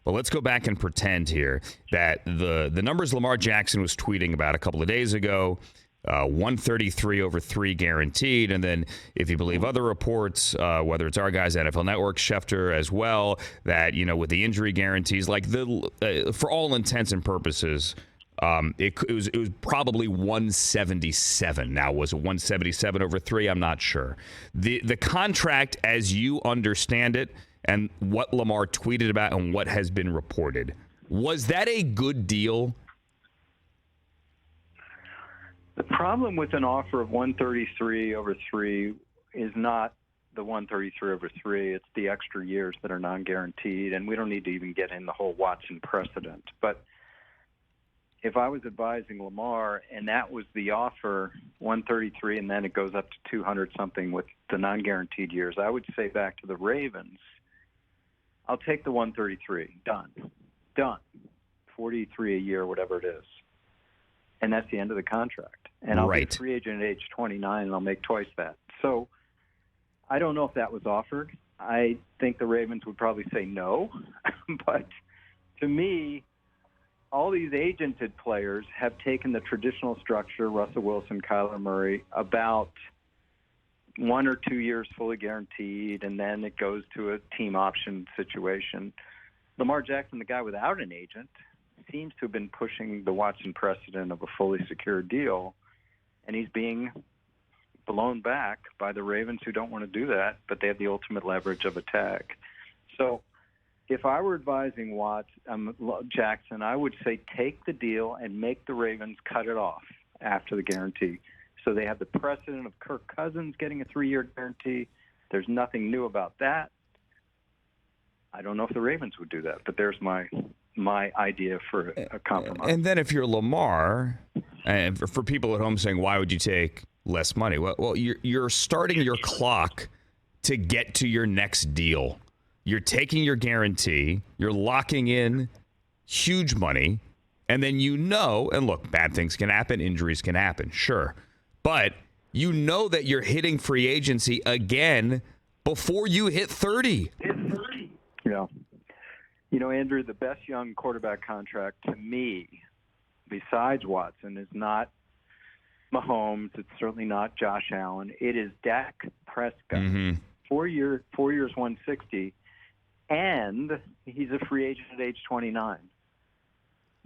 Well, let's go back and pretend here that the numbers Lamar Jackson was tweeting about a couple of days ago, 133 over 3 guaranteed. And then if you believe other reports, whether it's our guys, NFL Network, Schefter as well, that, with the injury guarantees, like for all intents and purposes, it was probably 177. Now, was it 177 over 3? I'm not sure. The contract, as you understand it, and what Lamar tweeted about and what has been reported, was that a good deal? The problem with an offer of 133 over 3 is not the 133 over 3. It's the extra years that are non-guaranteed, and we don't need to even get in the whole Watson precedent. But if I was advising Lamar and that was the offer, 133, and then it goes up to 200-something with the non-guaranteed years, I would say back to the Ravens, I'll take the 133. Done. 43 a year, whatever it is. And that's the end of the contract. And I'll be a free agent at age 29, and I'll make twice that. So I don't know if that was offered. I think the Ravens would probably say no. But to me, all these agented players have taken the traditional structure, Russell Wilson, Kyler Murray, about 1 or 2 years fully guaranteed, and then it goes to a team option situation. Lamar Jackson, the guy without an agent, seems to have been pushing the Watson precedent of a fully secured deal, and he's being blown back by the Ravens, who don't want to do that, but they have the ultimate leverage of attack. So if I were advising Jackson, I would say take the deal and make the Ravens cut it off after the guarantee. So they have the precedent of Kirk Cousins getting a 3-year guarantee. There's nothing new about that. I don't know if the Ravens would do that, but there's my idea for a compromise. And then if you're Lamar, and for people at home saying, why would you take less money? Well, you're starting your clock to get to your next deal. You're taking your guarantee, you're locking in huge money, and then and look, bad things can happen, injuries can happen, sure. But you know that you're hitting free agency again before you hit 30. Yeah. Andrew, the best young quarterback contract to me, besides Watson, is not Mahomes. It's certainly not Josh Allen. It is Dak Prescott. Mm-hmm. 4 years, 160, and he's a free agent at age 29.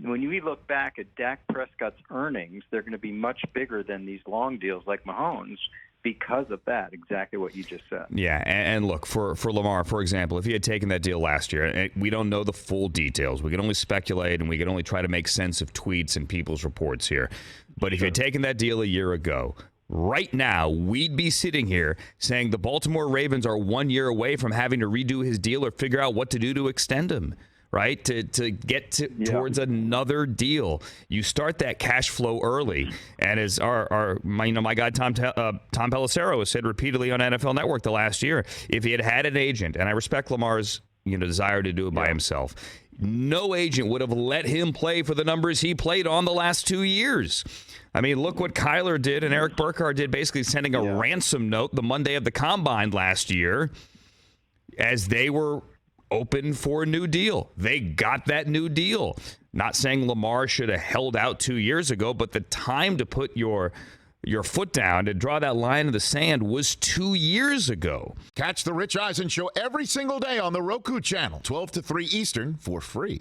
When we look back at Dak Prescott's earnings, they're going to be much bigger than these long deals like Mahomes because of that, exactly what you just said. Yeah, and look, for Lamar, for example, if he had taken that deal last year, and we don't know the full details. We can only speculate, and we can only try to make sense of tweets and people's reports here. But if he had taken that deal a year ago, right now, we'd be sitting here saying the Baltimore Ravens are 1 year away from having to redo his deal or figure out what to do to extend him. Right, to get towards another deal, you start that cash flow early. And as my guy Tom Pelissero has said repeatedly on NFL Network the last year, if he had an agent, and I respect Lamar's desire to do it by himself, no agent would have let him play for the numbers he played on the last 2 years. I mean, look what Kyler did and Eric Burkhardt did, basically sending a ransom note the Monday of the Combine last year as they were open for a new deal. They got that new deal. Not saying Lamar should have held out 2 years ago, but the time to put your foot down, to draw that line in the sand, was 2 years ago. Catch the Rich Eisen Show every single day on the Roku channel, 12 to 3 Eastern, for free.